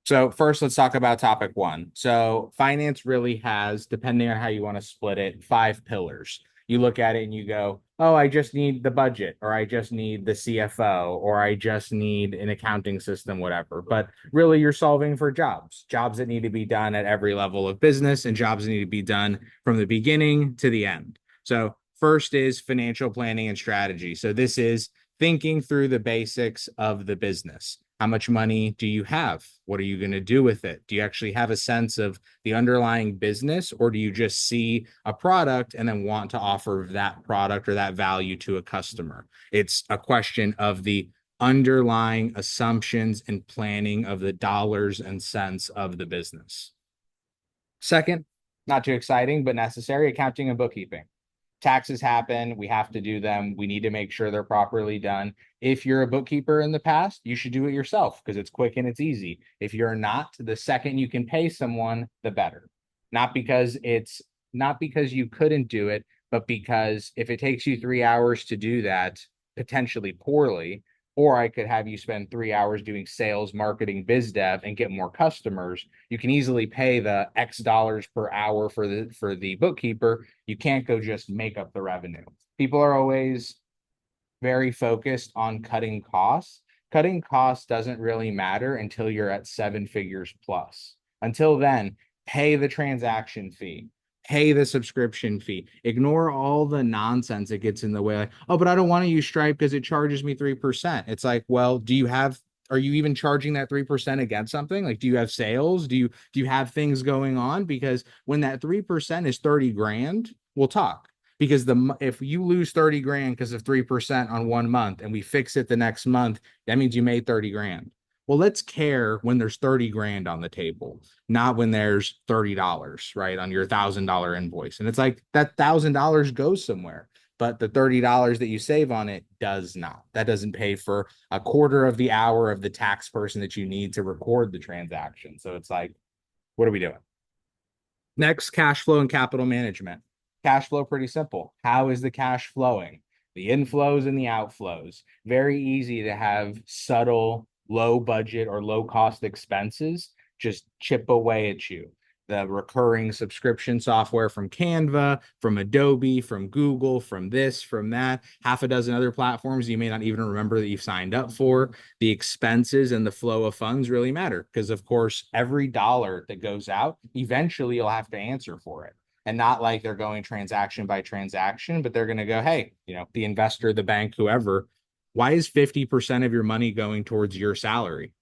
So first, let's talk about topic one. So finance really has, depending on how you want to split it, five pillars. You look at it and you go, oh, I just need the budget, or I just need the CFO, or I just need an accounting system, whatever. But really, you're solving for jobs that need to be done at every level of business and jobs that need to be done from the beginning to the end. So first is financial planning and strategy. So this is thinking through the basics of the business. How much money do you have? What are you going to do with it? Do you actually have a sense of the underlying business, or do you just see a product and then want to offer that product or that value to a customer? It's a question of the underlying assumptions and planning of the dollars and cents of the business. Second, not too exciting, but necessary, accounting and bookkeeping. Taxes happen. We have to do them. We need to make sure they're properly done. If you're a bookkeeper in the past, you should do it yourself because it's quick and it's easy. If you're not, the second you can pay someone, the better. Not because it's not because you couldn't do it, but because if it takes you 3 hours to do that, potentially poorly, or I could have you spend 3 hours doing sales, marketing, biz dev, and get more customers. You can easily pay the X dollars per hour for the bookkeeper. You can't go just make up the revenue. People are always very focused on cutting costs. Cutting costs doesn't really matter until you're at seven figures plus. Until then, pay the transaction fee, pay the subscription fee, ignore all the nonsense that gets in the way. Like, oh, but I don't want to use Stripe because it charges me 3%. It's like, well, are you even charging that 3% against something? Like, do you have sales? Do you have things going on? Because when that 3% is 30 grand, we'll talk. Because if you lose 30 grand because of 3% on 1 month and we fix it the next month, that means you made 30 grand. Well, let's care when there's 30 grand on the table, not when there's $30, right, on your $1,000 invoice. And it's like that $1,000 goes somewhere, but the $30 that you save on it does not. That doesn't pay for a quarter of the hour of the tax person that you need to record the transaction. So it's like, what are we doing? Next, cash flow and capital management. Cash flow, pretty simple. How is the cash flowing? The inflows and the outflows. Very easy to have subtle, low budget or low cost expenses just chip away at you. The recurring subscription software from Canva, from Adobe, from Google, from this, from that, half a dozen other platforms you may not even remember that you've signed up for. The expenses and the flow of funds really matter because, of course, every dollar that goes out, eventually you'll have to answer for it. And not like they're going transaction by transaction, but they're going to go, hey, the investor, the bank, whoever, why is 50% of your money going towards your salary?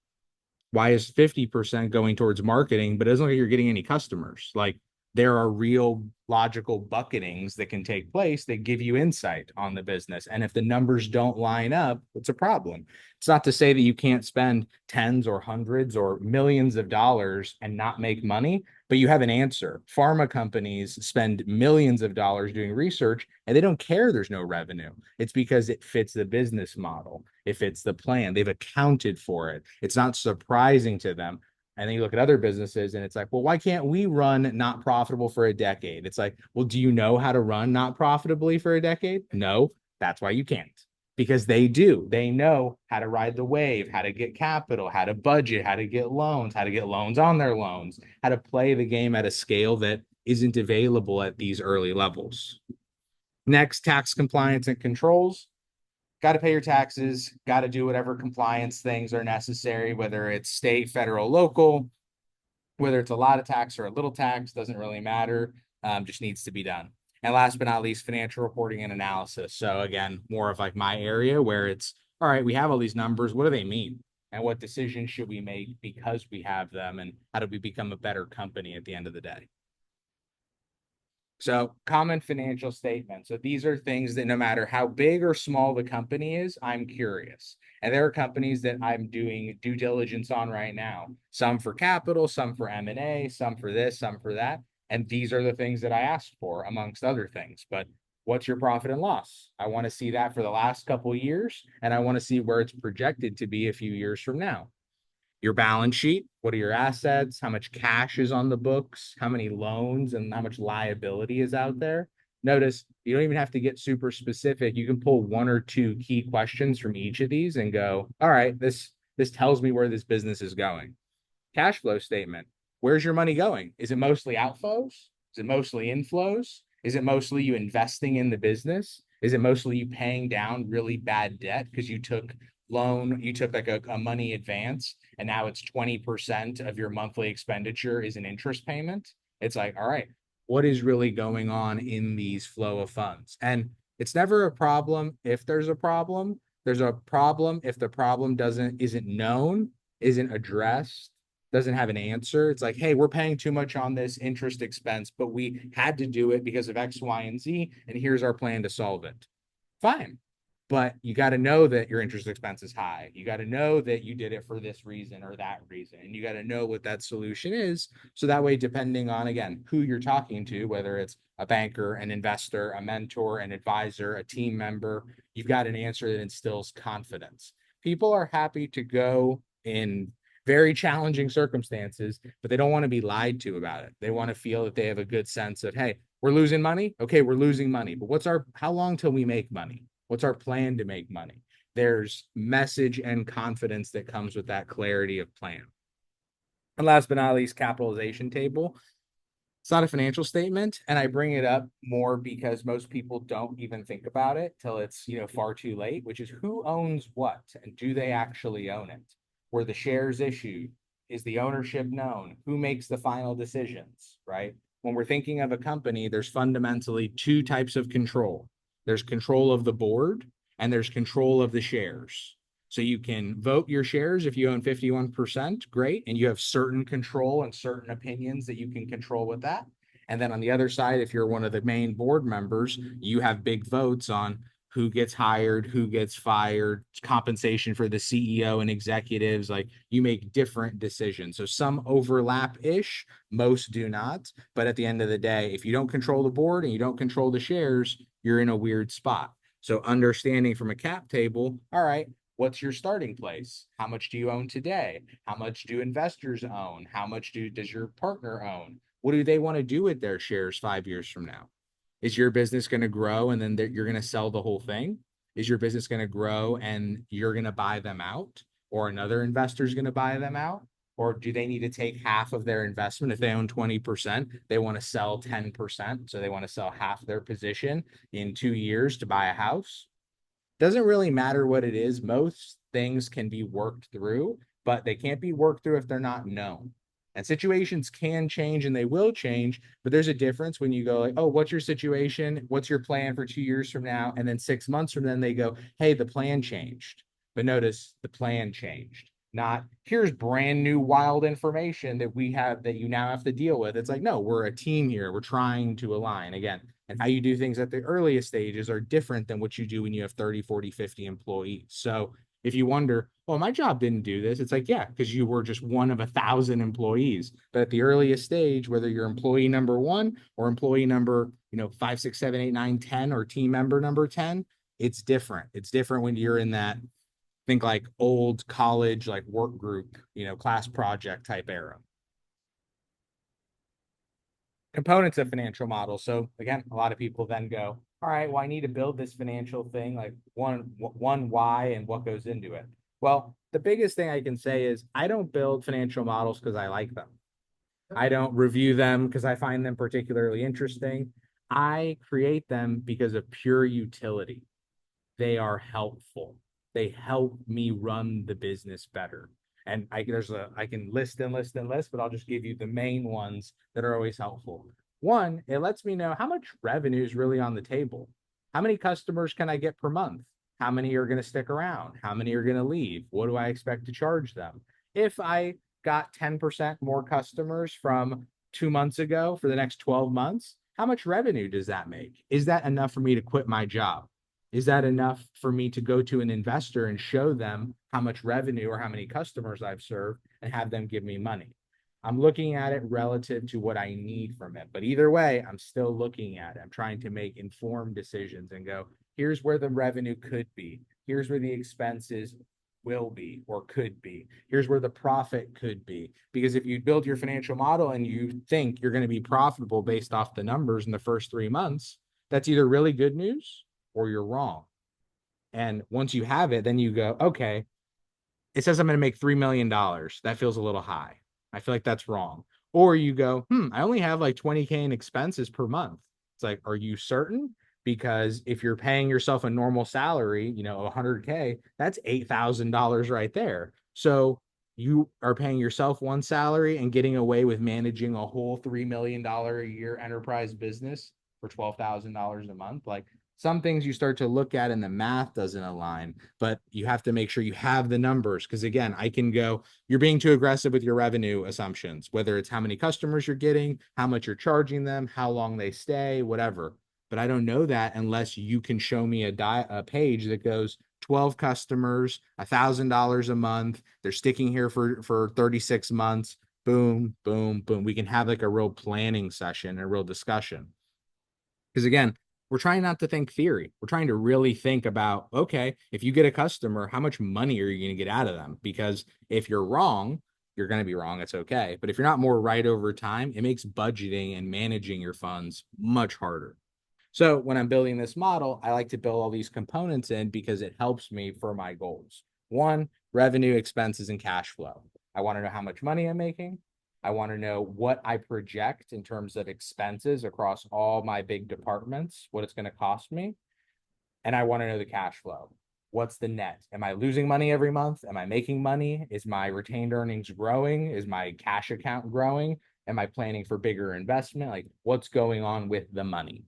Why is 50% going towards marketing, but it doesn't look like you're getting any customers? Like, there are real logical bucketings that can take place that give you insight on the business. And if the numbers don't line up, it's a problem. It's not to say that you can't spend tens or hundreds or millions of dollars and not make money, but you have an answer. Pharma companies spend millions of dollars doing research and they don't care there's no revenue. It's because it fits the business model. It fits the plan. They've accounted for it. It's not surprising to them. And then you look at other businesses and it's like, well, why can't we run not profitable for a decade? It's like, well, do you know how to run not profitably for a decade? No, that's why you can't. Because they do. They know how to ride the wave, how to get capital, how to budget, how to get loans on their loans, how to play the game at a scale that isn't available at these early levels. Next, tax compliance and controls. Got to pay your taxes, got to do whatever compliance things are necessary, whether it's state, federal, local, whether it's a lot of tax or a little tax, doesn't really matter, just needs to be done. And last but not least, financial reporting and analysis. So again, more of like my area where it's, all right, we have all these numbers. What do they mean? And what decisions should we make because we have them? And how do we become a better company at the end of the day? So common financial statements. So these are things that no matter how big or small the company is, I'm curious. And there are companies that I'm doing due diligence on right now. Some for capital, some for M&A, some for this, some for that. And these are the things that I asked for, amongst other things. But what's your profit and loss? I want to see that for the last couple of years, and I want to see where it's projected to be a few years from now. Your balance sheet, what are your assets, how much cash is on the books, how many loans and how much liability is out there. Notice you don't even have to get super specific. You can pull one or two key questions from each of these and go, all right, this tells me where this business is going. Cash flow statement. Where's your money going? Is it mostly outflows? Is it mostly inflows? Is it mostly you investing in the business? Is it mostly you paying down really bad debt because you took like a money advance and now it's 20% of your monthly expenditure is an interest payment? It's like, all right, what is really going on in these flow of funds? And it's never a problem if there's a problem. There's a problem if the problem isn't known, isn't addressed, doesn't have an answer. It's like, hey, we're paying too much on this interest expense, but we had to do it because of X, Y, and Z, and here's our plan to solve it. Fine. But you got to know that your interest expense is high. You got to know that you did it for this reason or that reason. And you got to know what that solution is. So that way, depending on, again, who you're talking to, whether it's a banker, an investor, a mentor, an advisor, a team member, you've got an answer that instills confidence. People are happy to go in very challenging circumstances, but they don't want to be lied to about it. They want to feel that they have a good sense of, hey, we're losing money. Okay, we're losing money, but how long till we make money? What's our plan to make money? There's message and confidence that comes with that clarity of plan. And last but not least, capitalization table. It's not a financial statement, and I bring it up more because most people don't even think about it till it's, far too late, which is who owns what and do they actually own it? Were the shares issued? Is the ownership known? Who makes the final decisions, right? When we're thinking of a company, there's fundamentally two types of control. There's control of the board and there's control of the shares. So you can vote your shares if you own 51%, great. And you have certain control and certain opinions that you can control with that. And then on the other side, if you're one of the main board members, you have big votes on who gets hired, who gets fired, compensation for the CEO and executives. Like you make different decisions. So some overlap ish, most do not. But at the end of the day, if you don't control the board and you don't control the shares, you're in a weird spot. So understanding from a cap table, all right, what's your starting place? How much do you own today? How much do investors own? How much does your partner own? What do they want to do with their shares 5 years from now? Is your business going to grow and then you're going to sell the whole thing? Is your business going to grow and you're going to buy them out, or another investor is going to buy them out? Or do they need to take half of their investment? If they own 20%, they want to sell 10%. So they want to sell half their position in 2 years to buy a house. Doesn't really matter what it is. Most things can be worked through, but they can't be worked through if they're not known. And situations can change and they will change, but there's a difference when you go like, oh, what's your situation? What's your plan for 2 years from now? And then 6 months from then they go, hey, the plan changed. But notice the plan changed. Not here's brand new wild information that we have that you now have to deal with. It's like, no, we're a team here. We're trying to align. Again, and how you do things at the earliest stages are different than what you do when you have 30, 40, 50 employees. So if you wonder, well, my job didn't do this, it's like, yeah, because you were just one of 1,000 employees. But at the earliest stage, whether you're employee number one or employee number, 5, 6, 7, 8, 9, 10, or team member number 10, it's different. It's different when you're in that, think like old college, like work group, class project type era. Components of financial models. So again, a lot of people then go, all right, well, I need to build this financial thing, like one why and what goes into it. Well, the biggest thing I can say is I don't build financial models because I like them. I don't review them because I find them particularly interesting. I create them because of pure utility. They are helpful. They help me run the business better. And I can list and list and list, but I'll just give you the main ones that are always helpful. One, it lets me know how much revenue is really on the table. How many customers can I get per month? How many are going to stick around? How many are going to leave? What do I expect to charge them? If I got 10% more customers from 2 months ago for the next 12 months, how much revenue does that make? Is that enough for me to quit my job? Is that enough for me to go to an investor and show them how much revenue or how many customers I've served and have them give me money? I'm looking at it relative to what I need from it. But either way, I'm still looking at it. I'm trying to make informed decisions and go, here's where the revenue could be. Here's where the expenses will be or could be. Here's where the profit could be. Because if you build your financial model and you think you're going to be profitable based off the numbers in the first 3 months, that's either really good news or you're wrong. And once you have it, then you go, okay, it says I'm going to make $3 million. That feels a little high. I feel like that's wrong. Or you go, I only have like 20K in expenses per month. It's like, are you certain? Because if you're paying yourself a normal salary, 100K, that's $8,000 right there. So you are paying yourself one salary and getting away with managing a whole $3 million a year enterprise business for $12,000 a month. Like, some things you start to look at and the math doesn't align, but you have to make sure you have the numbers. Because again, I can go, you're being too aggressive with your revenue assumptions, whether it's how many customers you're getting, how much you're charging them, how long they stay, whatever. But I don't know that unless you can show me a page that goes 12 customers, $1,000 a month. They're sticking here for 36 months. Boom, boom, boom. We can have like a real planning session, a real discussion. Because again, we're trying not to think theory. We're trying to really think about, okay, if you get a customer, how much money are you going to get out of them? Because if you're wrong, you're going to be wrong. It's okay. But if you're not more right over time, it makes budgeting and managing your funds much harder. So when I'm building this model, I like to build all these components in because it helps me for my goals. One, revenue, expenses, and cash flow. I want to know how much money I'm making. I want to know what I project in terms of expenses across all my big departments, what it's going to cost me. And I want to know the cash flow. What's the net? Am I losing money every month? Am I making money? Is my retained earnings growing? Is my cash account growing? Am I planning for bigger investment? Like, what's going on with the money?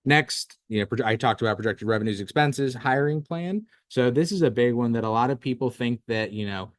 Next, I talked about projected revenues, expenses, hiring plan. So this is a big one that a lot of people think that,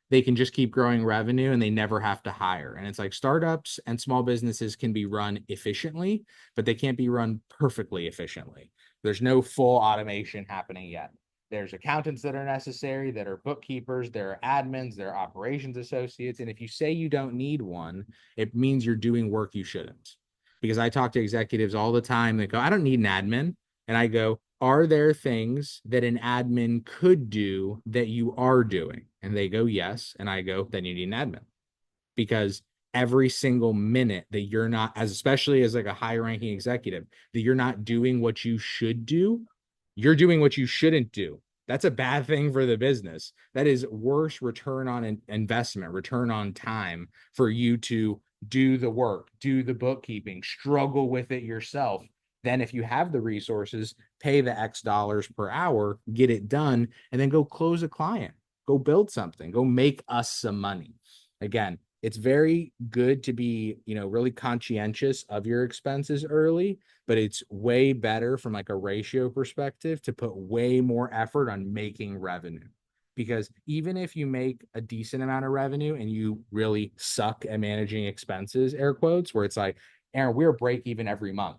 they can just keep growing revenue and they never have to hire. And it's like startups and small businesses can be run efficiently, but they can't be run perfectly efficiently. There's no full automation happening yet. There's accountants that are necessary, that are bookkeepers, there are admins, there are operations associates. And if you say you don't need one, it means you're doing work you shouldn't. Because I talk to executives all the time that go, I don't need an admin. And I go, are there things that an admin could do that you are doing? And they go, yes. And I go, then you need an admin. Because every single minute that you're not, as especially as like a high ranking executive, that you're not doing what you should do, you're doing what you shouldn't do. That's a bad thing for the business. That is worse return on investment, return on time for you to do the work, do the bookkeeping, struggle with it yourself. Then if you have the resources, pay the X dollars per hour, get it done, and then go close a client, go build something, go make us some money. Again, it's very good to be, really conscientious of your expenses early, but it's way better from like a ratio perspective to put way more effort on making revenue. Because even if you make a decent amount of revenue and you really suck at managing expenses, air quotes, where it's like, Aaron, we're break even every month.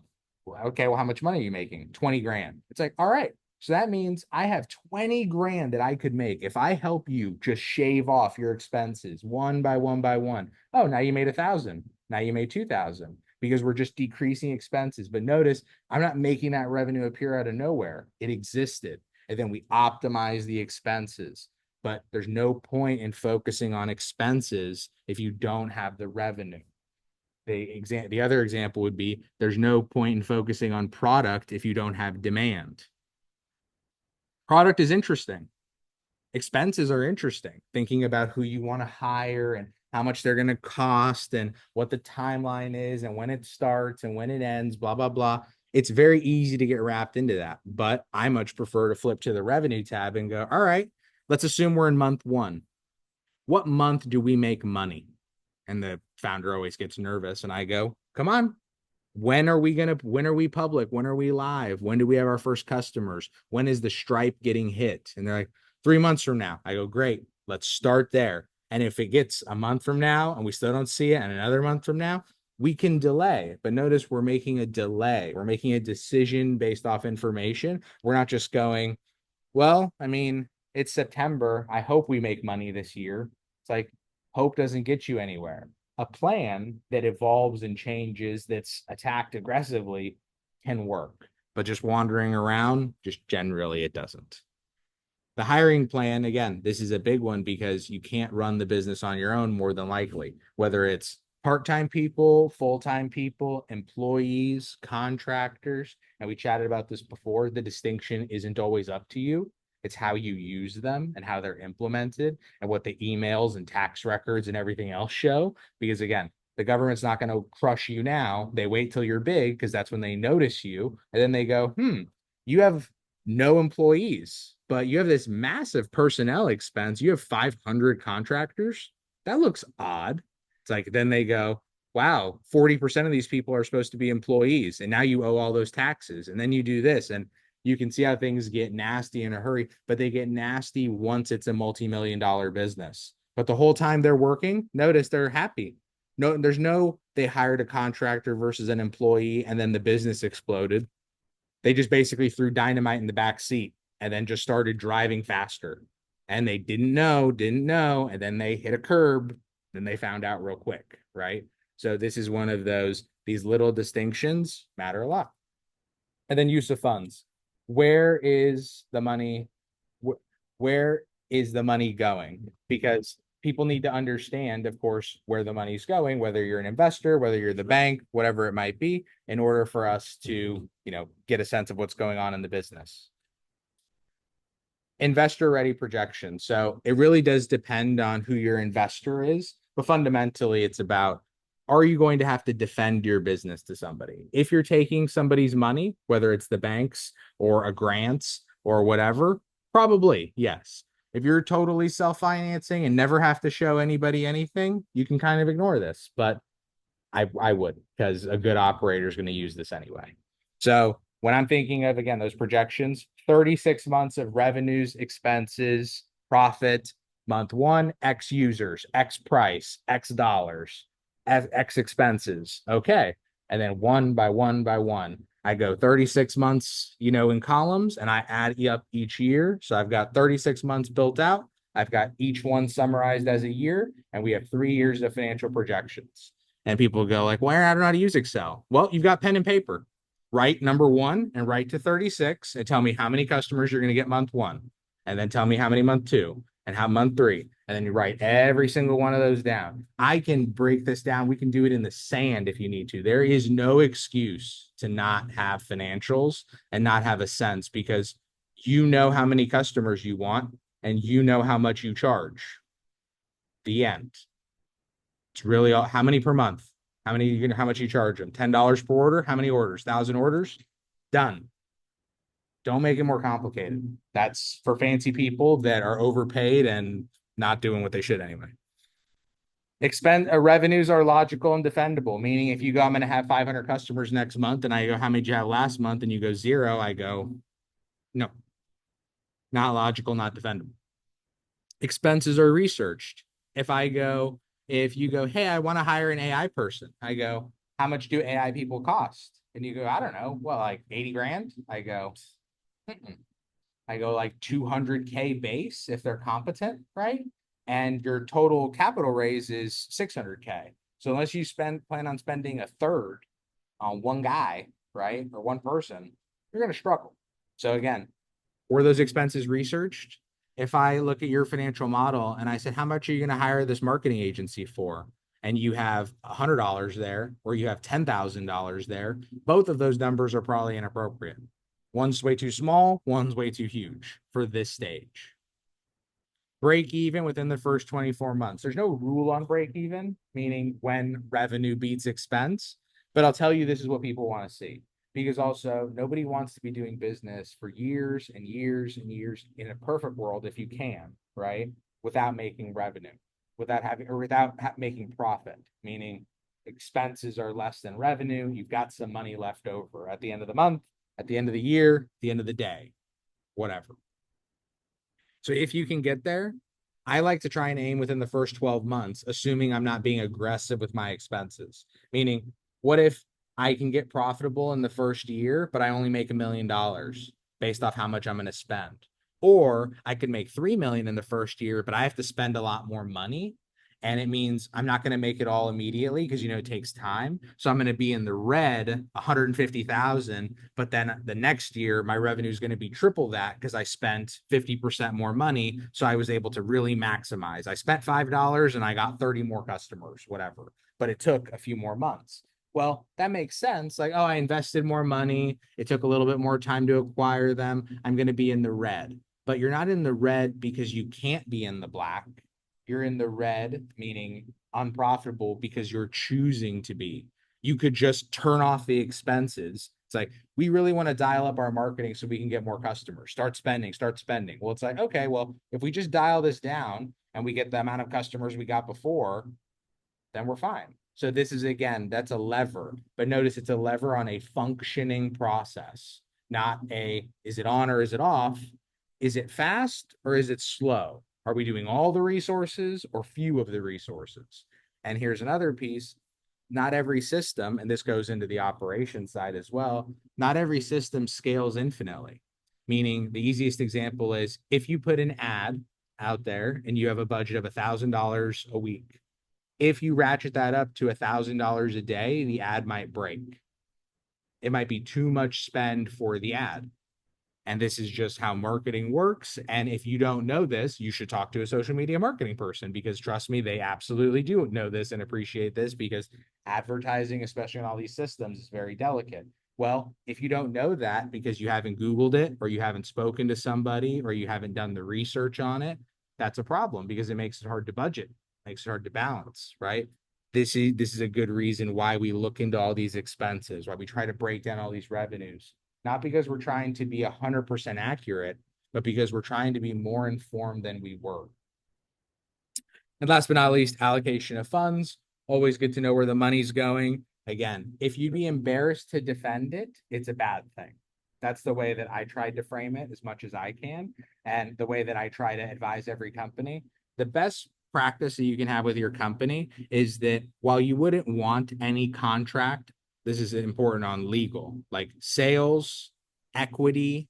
Okay, well, how much money are you making? 20 grand. It's like, all right. So that means I have 20 grand that I could make if I help you just shave off your expenses one by one by one. Oh, now you made 1,000. Now you made 2,000 because we're just decreasing expenses. But notice I'm not making that revenue appear out of nowhere. It existed. And then we optimize the expenses. But there's no point in focusing on expenses if you don't have the revenue. The other example would be there's no point in focusing on product if you don't have demand. Product is interesting. Expenses are interesting. Thinking about who you want to hire and how much they're going to cost and what the timeline is and when it starts and when it ends, blah, blah, blah. It's very easy to get wrapped into that. But I much prefer to flip to the revenue tab and go, all right, let's assume we're in month one. What month do we make money? And the founder always gets nervous. And I go, come on. When are we public? When are we live? When do we have our first customers? When is the stripe getting hit? And they're like, 3 months from now. I go, great. Let's start there. And if it gets a month from now and we still don't see it and another month from now, we can delay. But notice we're making a delay. We're making a decision based off information. We're not just going, well, I mean, it's September. I hope we make money this year. It's like hope doesn't get you anywhere. A plan that evolves and changes, that's attacked aggressively, can work. But just wandering around, just generally it doesn't. The hiring plan, again, this is a big one because you can't run the business on your own more than likely, whether it's part-time people, full-time people, employees, contractors. And we chatted about this before. The distinction isn't always up to you. It's how you use them and how they're implemented and what the emails and tax records and everything else show. Because again, the government's not going to crush you now. They wait till you're big because that's when they notice you. And then they go, you have no employees, but you have this massive personnel expense. You have 500 contractors. That looks odd. It's like, then they go, wow, 40% of these people are supposed to be employees. And now you owe all those taxes. And then you do this. And you can see how things get nasty in a hurry, but they get nasty once it's a multi-million-dollar business. But the whole time they're working, notice they're happy. No, there's no, they hired a contractor versus an employee and then the business exploded. They just basically threw dynamite in the back seat and then just started driving faster. And they didn't know, and then they hit a curb. Then they found out real quick, right? So this is one of those, these little distinctions matter a lot. And then use of funds. Where is the money? Where is the money going? Because people need to understand, of course, where the money's going, whether you're an investor, whether you're the bank, whatever it might be, in order for us to, get a sense of what's going on in the business. Investor ready projection. So it really does depend on who your investor is, but fundamentally it's about, are you going to have to defend your business to somebody? If you're taking somebody's money, whether it's the banks or a grants or whatever, probably yes. If you're totally self-financing and never have to show anybody anything, you can kind of ignore this, but I would, because a good operator is going to use this anyway. So when I'm thinking of, again, those projections, 36 months of revenues, expenses, profit, month one, X users, X price, X dollars, X expenses. Okay. And then one by one by one, I go 36 months, in columns, and I add up each year. So I've got 36 months built out. I've got each one summarized as a year, and we have 3 years of financial projections. And people go like, well, I don't know how to use Excel. Well, you've got pen and paper. Write number one and write to 36 and tell me how many customers you're going to get month one. And then tell me how many month two and how month three. And then you write every single one of those down. I can break this down. We can do it in the sand if you need to. There is no excuse to not have financials and not have a sense, because you know how many customers you want and you know how much you charge. The end. It's really all, how many per month? How much you charge them? $10 per order? How many orders? 1,000 orders? Done. Don't make it more complicated. That's for fancy people that are overpaid and not doing what they should anyway. Revenues are logical and defendable, meaning if you go, I'm going to have 500 customers next month, and I go, how many did you have last month? And you go 0, I go, no, not logical, not defendable. Expenses are researched. If you go, hey, I want to hire an AI person, I go, how much do AI people cost? And you go, I don't know, well, like 80 grand. I go, like 200K base if they're competent, right? And your total capital raise is 600K. So unless you plan on spending a third on one guy, right, or one person, you're going to struggle. So again, were those expenses researched? If I look at your financial model and I said, how much are you going to hire this marketing agency for? And you have $100 there, or you have $10,000 there, both of those numbers are probably inappropriate. One's way too small, one's way too huge for this stage. Break even within the first 24 months. There's no rule on break even, meaning when revenue beats expense, but I'll tell you, this is what people want to see. Because also nobody wants to be doing business for years and years and years in a perfect world, if you can, right? Without making revenue, without making profit, meaning expenses are less than revenue. You've got some money left over at the end of the month, at the end of the year, at the end of the day, whatever. So if you can get there, I like to try and aim within the first 12 months, assuming I'm not being aggressive with my expenses. Meaning, what if I can get profitable in the first year, but I only make $1 million based off how much I'm going to spend? Or I could make 3 million in the first year, but I have to spend a lot more money. And it means I'm not going to make it all immediately because, it takes time. So I'm going to be in the red 150,000, but then the next year, my revenue is going to be triple that because I spent 50% more money. So I was able to really maximize. I spent $5 and I got 30 more customers, whatever, but it took a few more months. Well, that makes sense. Like, oh, I invested more money. It took a little bit more time to acquire them. I'm going to be in the red. but you're not in the red because you can't be in the black. You're in the red, meaning unprofitable, because you're choosing to be. You could just turn off the expenses. It's like, we really want to dial up our marketing so we can get more customers. Start spending, start spending. Well, it's like, okay, well, if we just dial this down and we get the amount of customers we got before, then we're fine. So this is, again, that's a lever, but notice it's a lever on a functioning process, not a, is it on or is it off? Is it fast or is it slow? Are we doing all the resources or few of the resources? And here's another piece. Not every system, and this goes into the operation side as well, not every system scales infinitely. Meaning the easiest example is if you put an ad out there and you have a budget of $1,000 a week, if you ratchet that up to $1,000 a day, the ad might break. It might be too much spend for the ad. And this is just how marketing works. And if you don't know this, you should talk to a social media marketing person, because trust me, they absolutely do know this and appreciate this, because advertising, especially on all these systems, is very delicate. Well, if you don't know that because you haven't Googled it, or you haven't spoken to somebody, or you haven't done the research on it, that's a problem, because it makes it hard to budget, makes it hard to balance, right? This is a good reason why we look into all these expenses, why we try to break down all these revenues, not because we're trying to be 100% accurate, but because we're trying to be more informed than we were. And last but not least, allocation of funds. Always good to know where the money's going. Again, if you'd be embarrassed to defend it, it's a bad thing. That's the way that I tried to frame it as much as I can, and the way that I try to advise every company. The best practice that you can have with your company is that while you wouldn't want any contract, this is important on legal, like sales, equity,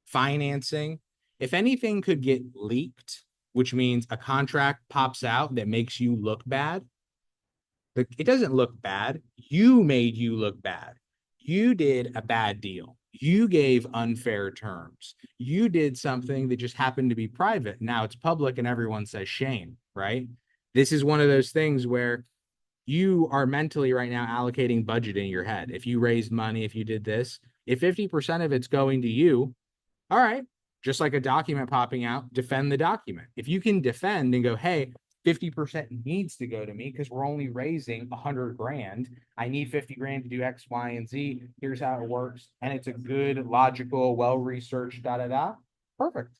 financing, if anything could get leaked, which means a contract pops out that makes you look bad, it doesn't look bad. You made you look bad. You did a bad deal. You gave unfair terms. You did something that just happened to be private. Now it's public and everyone says shame, right? This is one of those things where you are mentally right now allocating budget in your head. If you raised money, if you did this, if 50% of it's going to you, all right, just like a document popping out, defend the document. If you can defend and go, hey, 50% needs to go to me because we're only raising 100 grand. I need 50 grand to do X, Y, and Z. Here's how it works. And it's a good, logical, well-researched, perfect.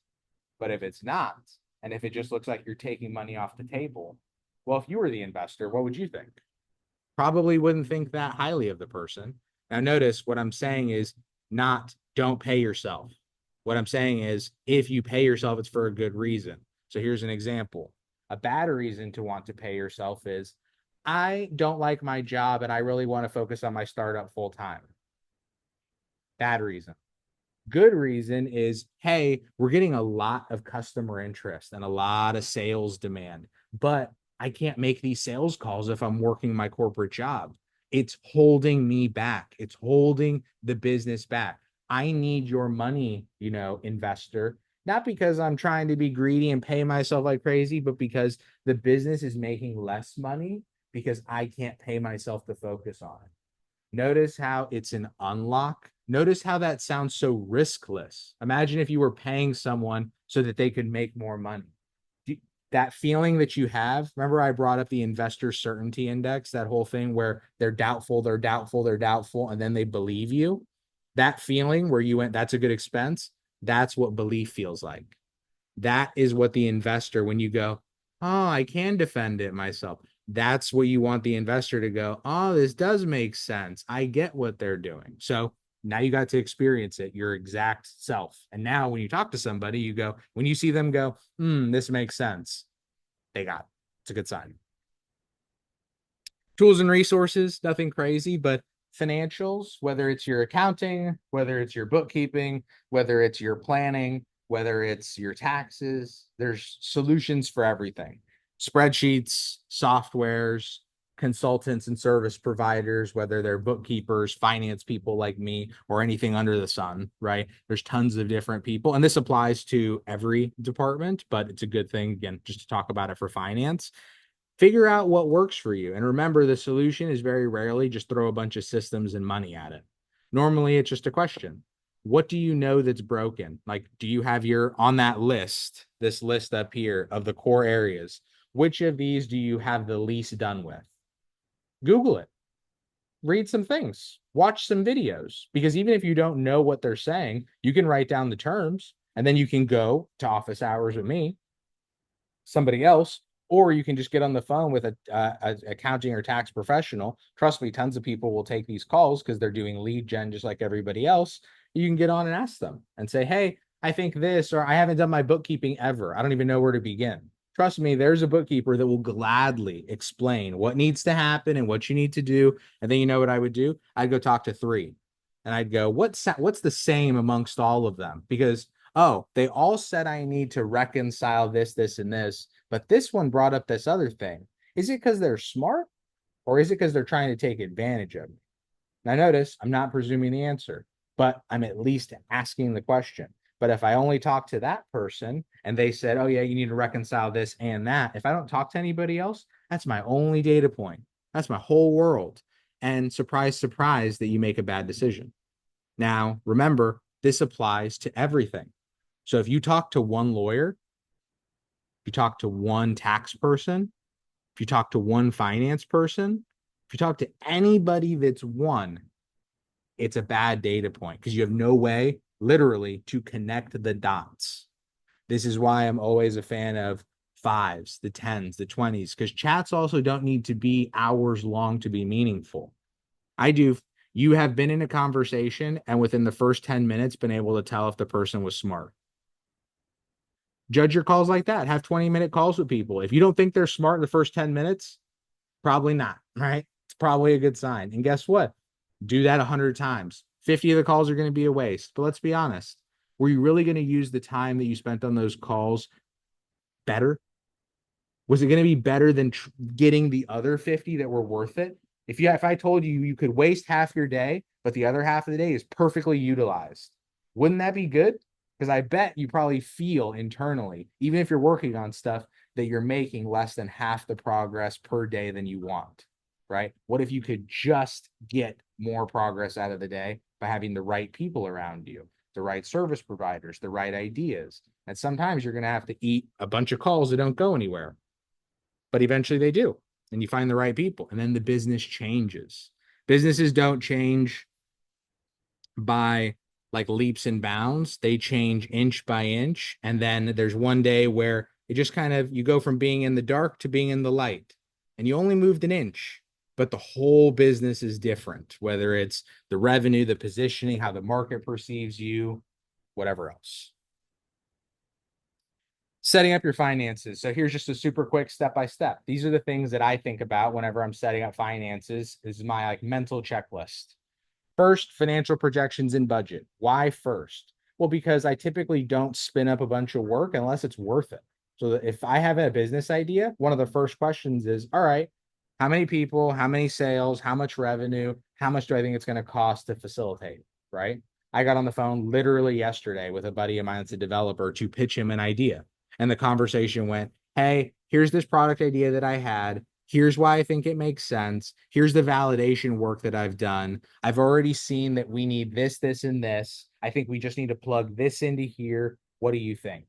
But if it's not, and if it just looks like you're taking money off the table, well, if you were the investor, what would you think? Probably wouldn't think that highly of the person. Now, notice what I'm saying is not don't pay yourself. What I'm saying is if you pay yourself, it's for a good reason. So here's an example. A bad reason to want to pay yourself is I don't like my job and I really want to focus on my startup full time. Bad reason. Good reason is, hey, we're getting a lot of customer interest and a lot of sales demand, but I can't make these sales calls if I'm working my corporate job. It's holding me back. It's holding the business back. I need your money, investor, not because I'm trying to be greedy and pay myself like crazy, but because the business is making less money because I can't pay myself to focus on it. Notice how it's an unlock. Notice how that sounds so riskless. Imagine if you were paying someone so that they could make more money. That feeling that you have, remember I brought up the investor certainty index, that whole thing where they're doubtful, they're doubtful, they're doubtful, and then they believe you. That feeling where you went, that's a good expense. That's what belief feels like. That is what the investor, when you go, oh, I can defend it myself. That's what you want the investor to go, oh, this does make sense. I get what they're doing. So now you got to experience it, your exact self. And now when you talk to somebody, you go, when you see them go, this makes sense, they got it. It's a good sign. Tools and resources, nothing crazy, but financials, whether it's your accounting, whether it's your bookkeeping, whether it's your planning, whether it's your taxes, there's solutions for everything. Spreadsheets, softwares, consultants and service providers, whether they're bookkeepers, finance people like me, or anything under the sun, right? There's tons of different people. And this applies to every department, but it's a good thing, again, just to talk about it for finance. Figure out what works for you. And remember, the solution is very rarely just throw a bunch of systems and money at it. Normally, it's just a question. What do you know that's broken? Like, do you have your on that list, this list up here of the core areas? Which of these do you have the least done with? Google it, read some things, watch some videos, because even if you don't know what they're saying, you can write down the terms and then you can go to office hours with me, somebody else, or you can just get on the phone with a accounting or tax professional. Trust me, tons of people will take these calls because they're doing lead gen just like everybody else. You can get on and ask them and say, hey, I think this, or I haven't done my bookkeeping ever. I don't even know where to begin. Trust me, there's a bookkeeper that will gladly explain what needs to happen and what you need to do. And then you know what I would do? I'd go talk to three. And I'd go, what's the same amongst all of them? Because, oh, they all said I need to reconcile this, this, and this, but this one brought up this other thing. Is it because they're smart, or is it because they're trying to take advantage of me? Now, notice I'm not presuming the answer, but I'm at least asking the question. But if I only talk to that person and they said, oh, yeah, you need to reconcile this and that, if I don't talk to anybody else, that's my only data point. That's my whole world. And surprise, surprise, that you make a bad decision. Now, remember, this applies to everything. So if you talk to one lawyer, if you talk to one tax person, if you talk to one finance person, if you talk to anybody that's one, it's a bad data point because you have no way, literally, to connect the dots. This is why I'm always a fan of fives, the tens, the 20s, because chats also don't need to be hours long to be meaningful. I do. You have been in a conversation and within the first 10 minutes been able to tell if the person was smart. Judge your calls like that. Have 20-minute calls with people. If you don't think they're smart in the first 10 minutes, probably not, right? It's probably a good sign. And guess what? Do that 100 times. 50 of the calls are going to be a waste. But let's be honest. Were you really going to use the time that you spent on those calls better? Was it going to be better than getting the other 50 that were worth it? If I told you you could waste half your day, but the other half of the day is perfectly utilized, wouldn't that be good? Because I bet you probably feel internally, even if you're working on stuff, that you're making less than half the progress per day than you want, right? What if you could just get more progress out of the day by having the right people around you, the right service providers, the right ideas? And sometimes you're going to have to eat a bunch of calls that don't go anywhere, but eventually they do. And you find the right people, and then the business changes. Businesses don't change by like leaps and bounds. They change inch by inch. And then there's one day where it just kind of, you go from being in the dark to being in the light, and you only moved an inch, but the whole business is different, whether it's the revenue, the positioning, how the market perceives you, whatever else. Setting up your finances. So here's just a super quick step-by-step. These are the things that I think about whenever I'm setting up finances. This is my like mental checklist. First, financial projections and budget. Why first? Well, because I typically don't spin up a bunch of work unless it's worth it. So if I have a business idea, one of the first questions is, all right, how many people, how many sales, how much revenue, how much do I think it's going to cost to facilitate, right? I got on the phone literally yesterday with a buddy of mine that's a developer to pitch him an idea. And the conversation went, hey, here's this product idea that I had. Here's why I think it makes sense. Here's the validation work that I've done. I've already seen that we need this, this, and this. I think we just need to plug this into here. What do you think?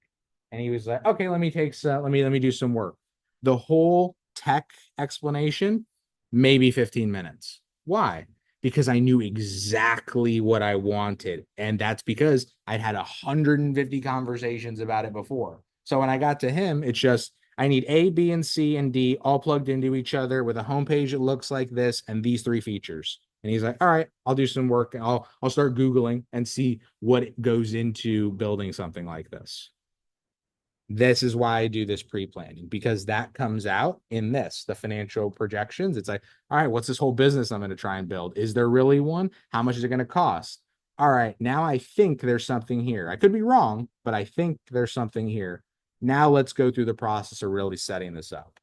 And he was like, okay, let me do some work. The whole tech explanation, maybe 15 minutes. Why? Because I knew exactly what I wanted. And that's because I'd had 150 conversations about it before. So when I got to him, it's just, I need A, B, and C, and D all plugged into each other with a homepage that looks like this and these three features. And he's like, all right, I'll do some work. I'll start Googling and see what goes into building something like this. This is why I do this pre-planning, because that comes out in this, the financial projections. It's like, all right, what's this whole business I'm going to try and build? Is there really one? How much is it going to cost? All right, now I think there's something here. I could be wrong, but I think there's something here. Now let's go through the process of really setting this up.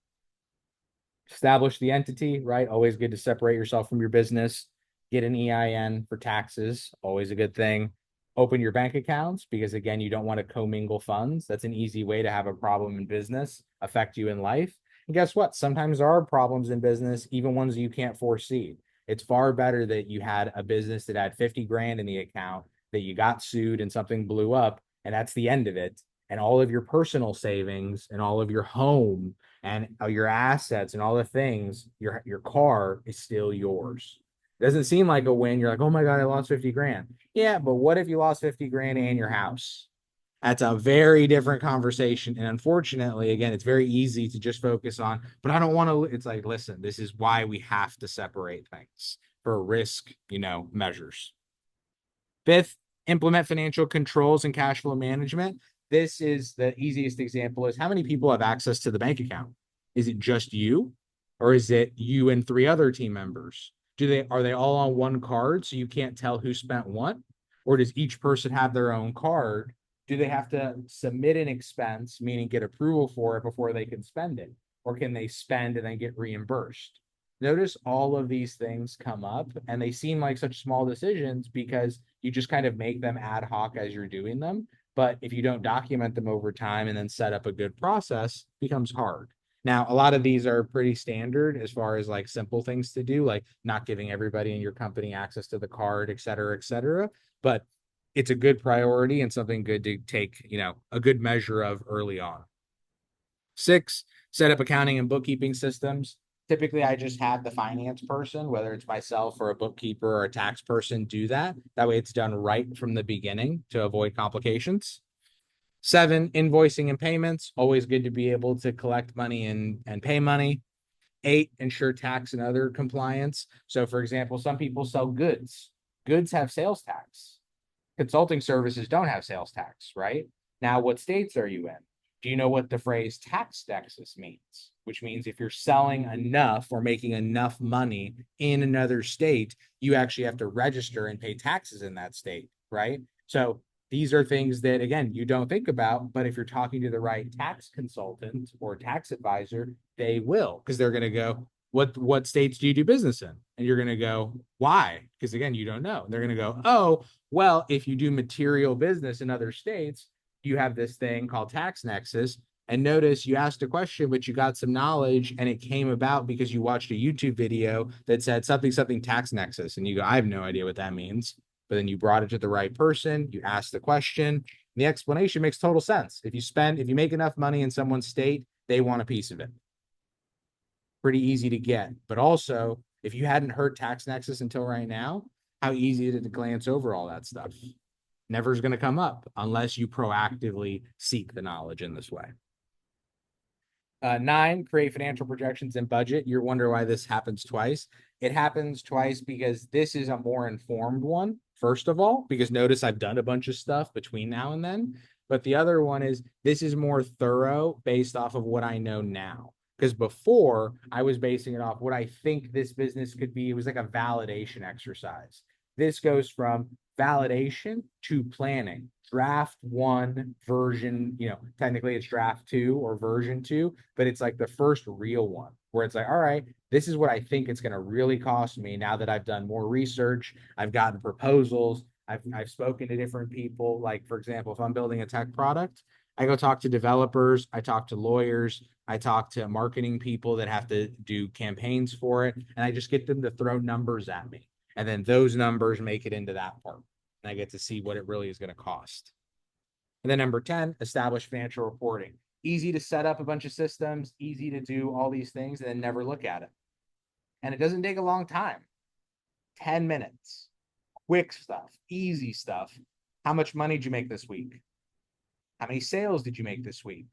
Establish the entity, right? Always good to separate yourself from your business. Get an EIN for taxes, always a good thing. Open your bank accounts because, again, you don't want to commingle funds. That's an easy way to have a problem in business affect you in life. And guess what? Sometimes there are problems in business, even ones that you can't foresee. It's far better that you had a business that had 50 grand in the account that you got sued and something blew up, and that's the end of it. And all of your personal savings and all of your home and your assets and all the things, your car is still yours. It doesn't seem like a win. You're like, oh my God, I lost 50 grand. Yeah, but what if you lost 50 grand and your house? That's a very different conversation. And unfortunately, again, it's very easy to just focus on, but I don't want to. It's like, listen, this is why we have to separate things for risk, measures. Fifth, implement financial controls and cash flow management. This is the easiest example is how many people have access to the bank account? Is it just you? Or is it you and three other team members? Are they all on one card so you can't tell who spent what? Or does each person have their own card? Do they have to submit an expense, meaning get approval for it before they can spend it? Or can they spend and then get reimbursed? Notice all of these things come up and they seem like such small decisions because you just kind of make them ad hoc as you're doing them. But if you don't document them over time and then set up a good process, it becomes hard. Now, a lot of these are pretty standard as far as like simple things to do, like not giving everybody in your company access to the card, et cetera, et cetera. But it's a good priority and something good to take, a good measure of early on. 6, set up accounting and bookkeeping systems. Typically, I just have the finance person, whether it's myself or a bookkeeper or a tax person, do that. That way it's done right from the beginning to avoid complications. 7, invoicing and payments. Always good to be able to collect money and pay money. 8, ensure tax and other compliance. So, for example, some people sell goods. Goods have sales tax. Consulting services don't have sales tax, right? Now, what states are you in? Do you know what the phrase tax nexus means? Which means if you're selling enough or making enough money in another state, you actually have to register and pay taxes in that state, right? So these are things that, again, you don't think about, but if you're talking to the right tax consultant or tax advisor, they will, because they're going to go, what states do you do business in? And you're going to go, why? Because again, you don't know. They're going to go, oh, well, if you do material business in other states, you have this thing called tax nexus. And notice you asked a question, but you got some knowledge and it came about because you watched a YouTube video that said something tax nexus. And you go, I have no idea what that means. But then you brought it to the right person, you asked the question, the explanation makes total sense. If you make enough money in someone's state, they want a piece of it. Pretty easy to get. But also, if you hadn't heard tax nexus until right now, how easy is it to glance over all that stuff? Never is going to come up unless you proactively seek the knowledge in this way. 9, create financial projections and budget. You wonder why this happens twice. It happens twice because this is a more informed one, first of all, because notice I've done a bunch of stuff between now and then. But the other one is this is more thorough based off of what I know now. Because before I was basing it off what I think this business could be. It was like a validation exercise. This goes from validation to planning. Draft 1 version, technically it's draft 2 or version 2, but it's like the first real one where it's like, all right, this is what I think it's going to really cost me now that I've done more research. I've gotten proposals. I've spoken to different people. Like, for example, if I'm building a tech product, I go talk to developers, I talk to lawyers, I talk to marketing people that have to do campaigns for it, and I just get them to throw numbers at me. And then those numbers make it into that part. And I get to see what it really is going to cost. And then number 10, establish financial reporting. Easy to set up a bunch of systems, easy to do all these things and then never look at it. And it doesn't take a long time. 10 minutes. Quick stuff, easy stuff. How much money did you make this week? How many sales did you make this week?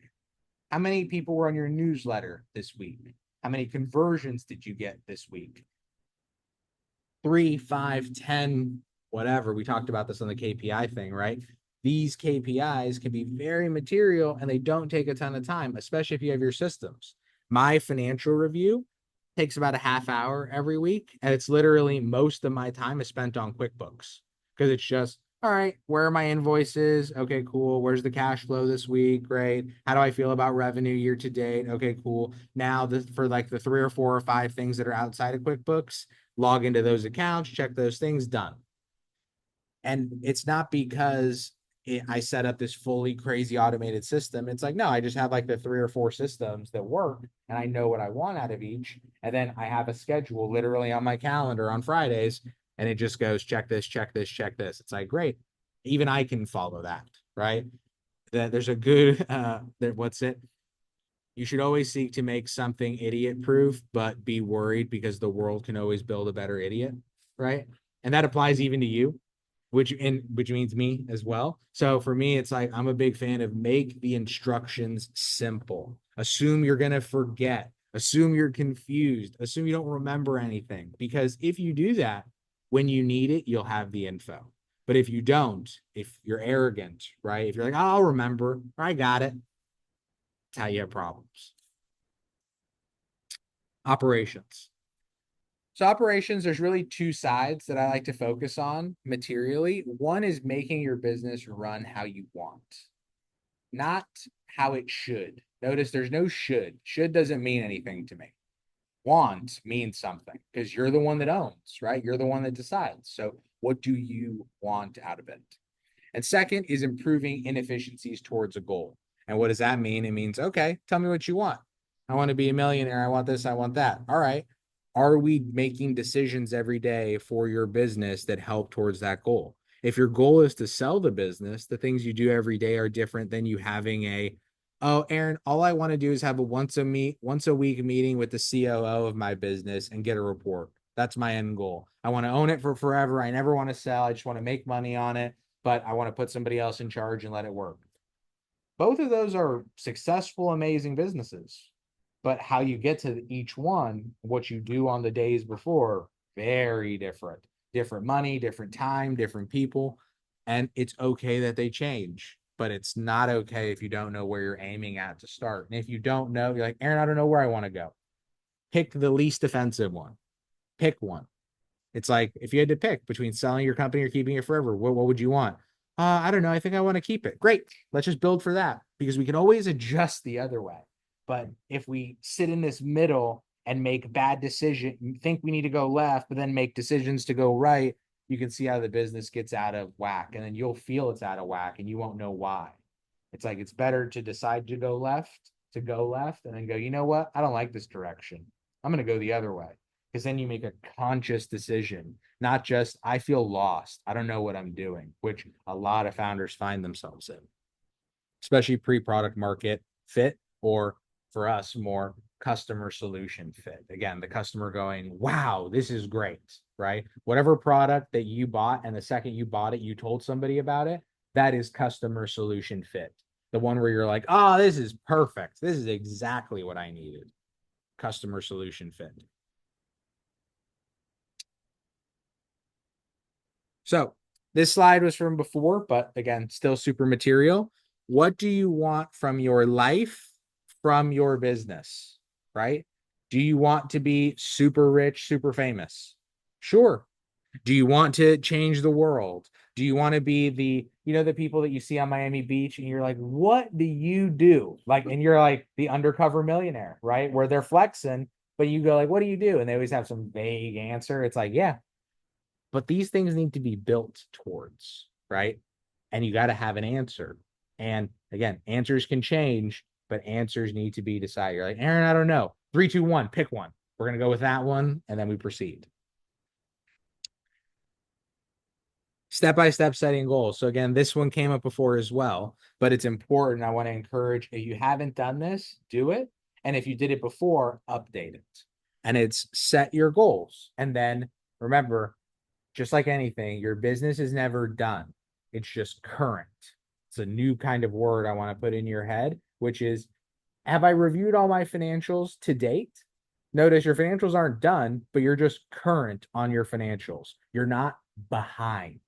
How many people were on your newsletter this week? How many conversions did you get this week? 3, 5, 10, whatever. We talked about this on the KPI thing, right? These KPIs can be very material and they don't take a ton of time, especially if you have your systems. My financial review takes about a half hour every week. And it's literally most of my time is spent on QuickBooks because it's just, all right, where are my invoices? Okay, cool. Where's the cash flow this week? Great. How do I feel about revenue year to date? Okay, cool. Now for like the 3 or 4 or 5 things that are outside of QuickBooks, log into those accounts, check those things, done. And it's not because I set up this fully crazy automated system. It's like, no, I just have like the 3 or 4 systems that work and I know what I want out of each. And then I have a schedule literally on my calendar on Fridays and it just goes, check this, check this, check this. It's like, great. even I can follow that, right? That there's a good what's it? You should always seek to make something idiot proof, but be worried because the world can always build a better idiot, right? And that applies even to you, which means me as well. So for me, it's like I'm a big fan of make the instructions simple. Assume you're gonna forget, assume you're confused, assume you don't remember anything. Because if you do that, when you need it, you'll have the info. But if you don't, if you're arrogant, right? If you're like, oh, I'll remember, I got it, that's how you have problems. Operations. So operations, there's really two sides that I like to focus on materially. One is making your business run how you want, not how it should. Notice there's no should. Should doesn't mean anything to me. Want means something because you're the one that owns, right? You're the one that decides. So what do you want out of it? And second is improving inefficiencies towards a goal. And what does that mean? It means, okay, tell me what you want. I want to be a millionaire. I want this. I want that. All right. Are we making decisions every day for your business that help towards that goal? If your goal is to sell the business, the things you do every day are different than you having oh, Aaron, all I want to do is have a once a week meeting with the COO of my business and get a report. That's my end goal. I want to own it for forever. I never want to sell. I just want to make money on it, but I want to put somebody else in charge and let it work. Both of those are successful, amazing businesses. But how you get to each one, what you do on the days before, very different. Different money, different time, different people. And it's okay that they change, but it's not okay if you don't know where you're aiming at to start. And if you don't know, you're like, Aaron, I don't know where I want to go. Pick the least offensive one. Pick one. It's like if you had to pick between selling your company or keeping it forever, what would you want? I don't know. I think I want to keep it. Great. Let's just build for that because we can always adjust the other way. But if we sit in this middle and make bad decisions, think we need to go left, but then make decisions to go right, you can see how the business gets out of whack. And then you'll feel it's out of whack and you won't know why. It's like it's better to decide to go left, and then go, you know what? I don't like this direction. I'm going to go the other way. Because then you make a conscious decision, not just, I feel lost. I don't know what I'm doing, which a lot of founders find themselves in, especially pre-product market fit, or for us, more customer solution fit. Again, the customer going, wow, this is great, right? Whatever product that you bought, and the second you bought it, you told somebody about it, that is customer solution fit. The one where you're like, oh, this is perfect. This is exactly what I needed. Customer solution fit. So this slide was from before, but again, still super material. What do you want from your life, from your business, right? Do you want to be super rich, super famous? Sure. Do you want to change the world? Do you want to be the people that you see on Miami Beach and you're like, what do you do? Like, and you're like the undercover millionaire, right? Where they're flexing, but you go like, what do you do? And they always have some vague answer. It's like, yeah, but these things need to be built towards, right? And you got to have an answer. And again, answers can change, but answers need to be decided. You're like, Aaron, I don't know. 3, 2, 1, pick one. We're going to go with that one. And then we proceed. Step-by-step setting goals. So again, this one came up before as well, but it's important. I want to encourage, if you haven't done this, do it. And if you did it before, update it. And it's set your goals. And then remember, just like anything, your business is never done. It's just current. It's a new kind of word I want to put in your head, which is, have I reviewed all my financials to date? Notice your financials aren't done, but you're just current on your financials. You're not behind,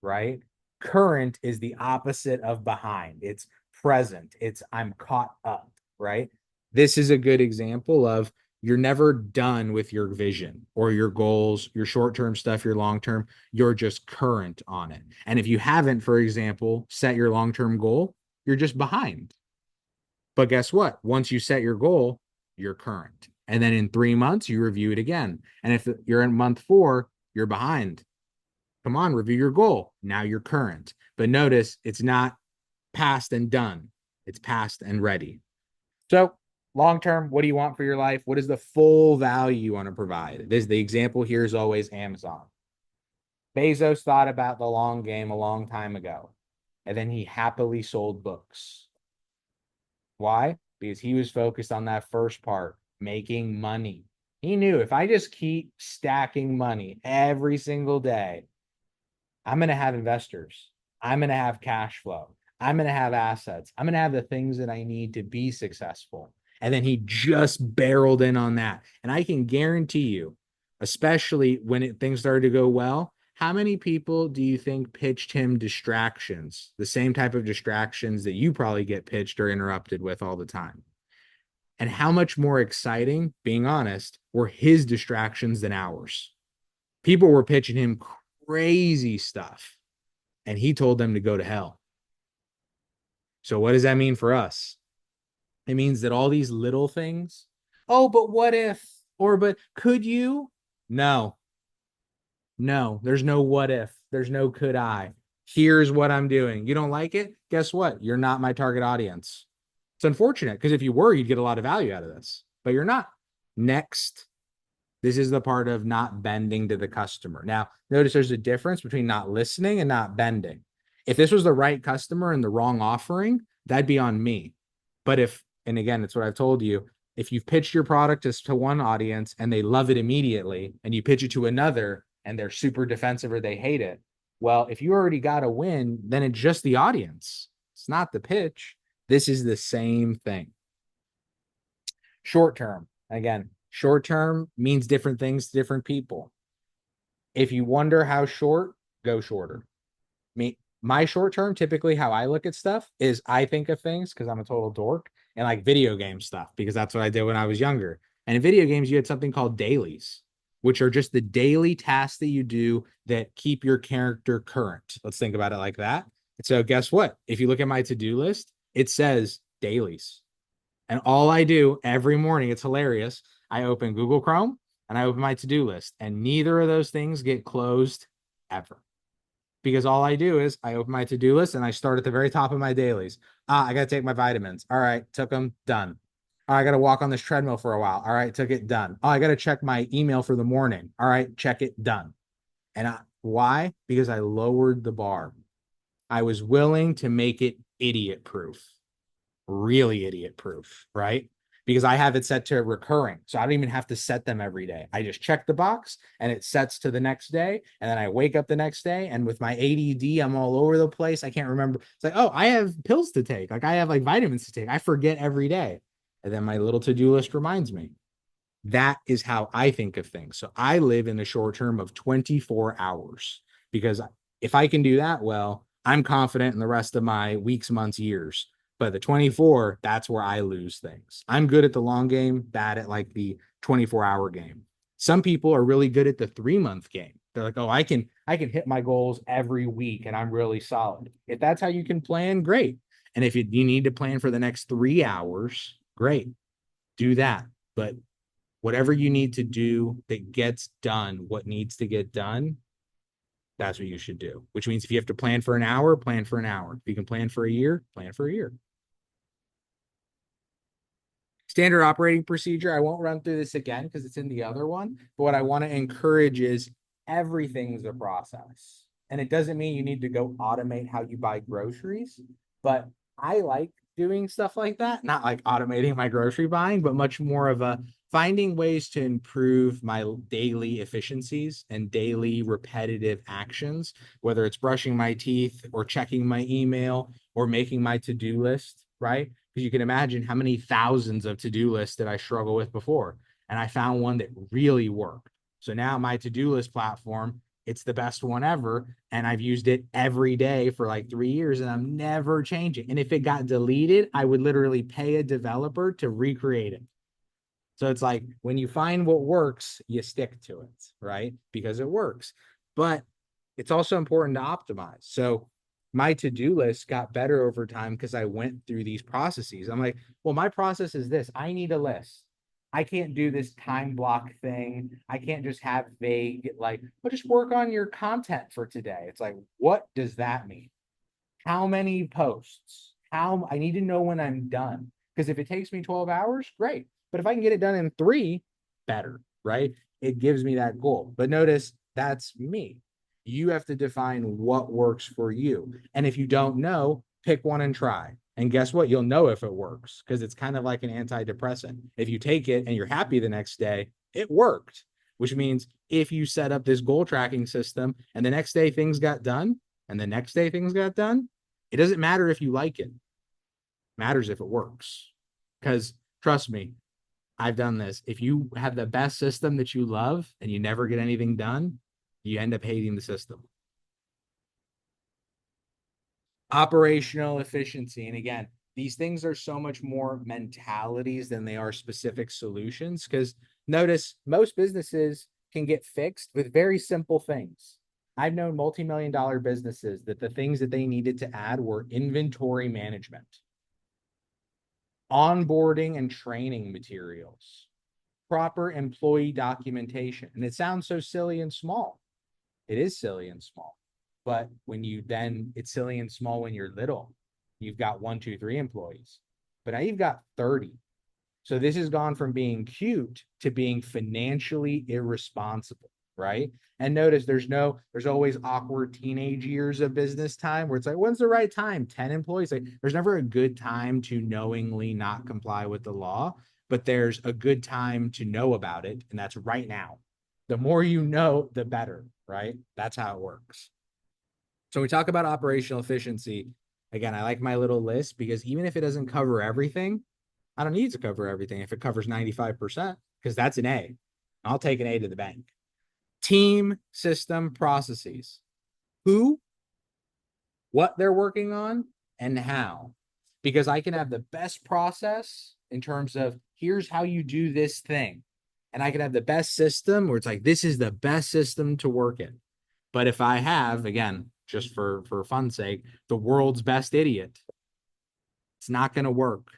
right? Current is the opposite of behind. It's present. It's I'm caught up, right? This is a good example of you're never done with your vision or your goals, your short-term stuff, your long-term. You're just current on it. And if you haven't, for example, set your long-term goal, you're just behind. But guess what? Once you set your goal, you're current. And then in 3 months, you review it again. And if you're in month 4, you're behind. Come on, review your goal. Now you're current. But notice it's not past and done. It's past and ready. So long term, what do you want for your life? What is the full value you want to provide? The example here is always Amazon. Bezos thought about the long game a long time ago, and then he happily sold books. Why? Because he was focused on that first part, making money. He knew if I just keep stacking money every single day, I'm going to have investors. I'm going to have cash flow. I'm going to have assets. I'm going to have the things that I need to be successful. And then he just barreled in on that. And I can guarantee you, especially when things started to go well, how many people do you think pitched him distractions? The same type of distractions that you probably get pitched or interrupted with all the time. And how much more exciting, being honest, were his distractions than ours? People were pitching him crazy stuff, and he told them to go to hell. So what does that mean for us? It means that all these little things, oh, but what if, or but could you? No, no, there's no what if, there's no could I. Here's what I'm doing. You don't like it? Guess what? You're not my target audience. It's unfortunate because if you were, you'd get a lot of value out of this, but you're not. Next, this is the part of not bending to the customer. Now, notice there's a difference between not listening and not bending. If this was the right customer and the wrong offering, that'd be on me. But if, and again, it's what I've told you, if you've pitched your product to one audience and they love it immediately, and you pitch it to another and they're super defensive or they hate it, well, if you already got a win, then it's just the audience. It's not the pitch. This is the same thing. Short term. Again, short term means different things to different people. If you wonder how short, go shorter. My short term, typically how I look at stuff is I think of things because I'm a total dork and like video game stuff because that's what I did when I was younger. And in video games, you had something called dailies, which are just the daily tasks that you do that keep your character current. Let's think about it like that. So guess what? If you look at my to-do list, it says dailies. And all I do every morning, it's hilarious. I open Google Chrome and I open my to-do list, and neither of those things get closed ever. Because all I do is I open my to-do list and I start at the very top of my dailies. I got to take my vitamins. All right, took them, done. I got to walk on this treadmill for a while. All right, took it, done. I got to check my email for the morning. All right, check it, done. And why? Because I lowered the bar. I was willing to make it idiot proof, really idiot proof, right? Because I have it set to recurring. So I don't even have to set them every day. I just check the box and it sets to the next day. And then I wake up the next day. And with my ADD, I'm all over the place. I can't remember. It's like, oh, I have pills to take. Like I have like vitamins to take. I forget every day. And then my little to-do list reminds me. That is how I think of things. So I live in a short term of 24 hours because if I can do that well, I'm confident in the rest of my weeks, months, years. But the 24, that's where I lose things. I'm good at the long game, bad at like the 24-hour game. Some people are really good at the 3-month game. They're like, oh, I can hit my goals every week and I'm really solid. If that's how you can plan, great. And if you need to plan for the next 3 hours, great. Do that. But whatever you need to do that gets done, what needs to get done, that's what you should do. Which means if you have to plan for an hour, plan for an hour. If you can plan for a year, plan for a year. Standard operating procedure. I won't run through this again because it's in the other one. But what I want to encourage is everything's a process. And it doesn't mean you need to go automate how you buy groceries. But I like doing stuff like that. Not like automating my grocery buying, but much more of a finding ways to improve my daily efficiencies and daily repetitive actions, whether it's brushing my teeth or checking my email or making my to-do list, right? Because you can imagine how many thousands of to-do lists that I struggle with before. And I found one that really worked. So now my to-do list platform, it's the best one ever. And I've used it every day for like 3 years and I'm never changing. And if it got deleted, I would literally pay a developer to recreate it. So it's like when you find what works, you stick to it, right? Because it works. But it's also important to optimize. So my to-do list got better over time because I went through these processes. I'm like, well, my process is this. I need a list. I can't do this time block thing. I can't just have vague, like, well, just work on your content for today. It's like, what does that mean? How many posts? How I need to know when I'm done. Because if it takes me 12 hours, great. But if I can get it done in 3, better, right? It gives me that goal. But notice that's me. You have to define what works for you. And if you don't know, pick one and try. And guess what? You'll know if it works because it's kind of like an antidepressant. If you take it and you're happy the next day, it worked, which means if you set up this goal tracking system and the next day things got done and the next day things got done, it doesn't matter if you like it. It matters if it works. Because trust me, I've done this. If you have the best system that you love and you never get anything done, you end up hating the system. Operational efficiency. And again, these things are so much more mentalities than they are specific solutions. Because notice most businesses can get fixed with very simple things. I've known multi-million-dollar businesses that the things that they needed to add were inventory management, onboarding and training materials, proper employee documentation. And it sounds so silly and small. It is silly and small. But when you then, it's silly and small when you're little. You've got 1, 2, 3 employees, but now you've got 30. So this has gone from being cute to being financially irresponsible, right? And notice there's always awkward teenage years of business time where it's like, when's the right time? 10 employees. Like, there's never a good time to knowingly not comply with the law, but there's a good time to know about it. And that's right now. The more you know, the better, right? That's how it works. So we talk about operational efficiency. Again, I like my little list because even if it doesn't cover everything, I don't need to cover everything if it covers 95%, because that's an A. I'll take an A to the bank. Team, system, processes. Who, what they're working on, and how. Because I can have the best process in terms of here's how you do this thing. And I can have the best system where it's like, this is the best system to work in. But if I have, again, just for fun's sake, the world's best idiot, it's not going to work.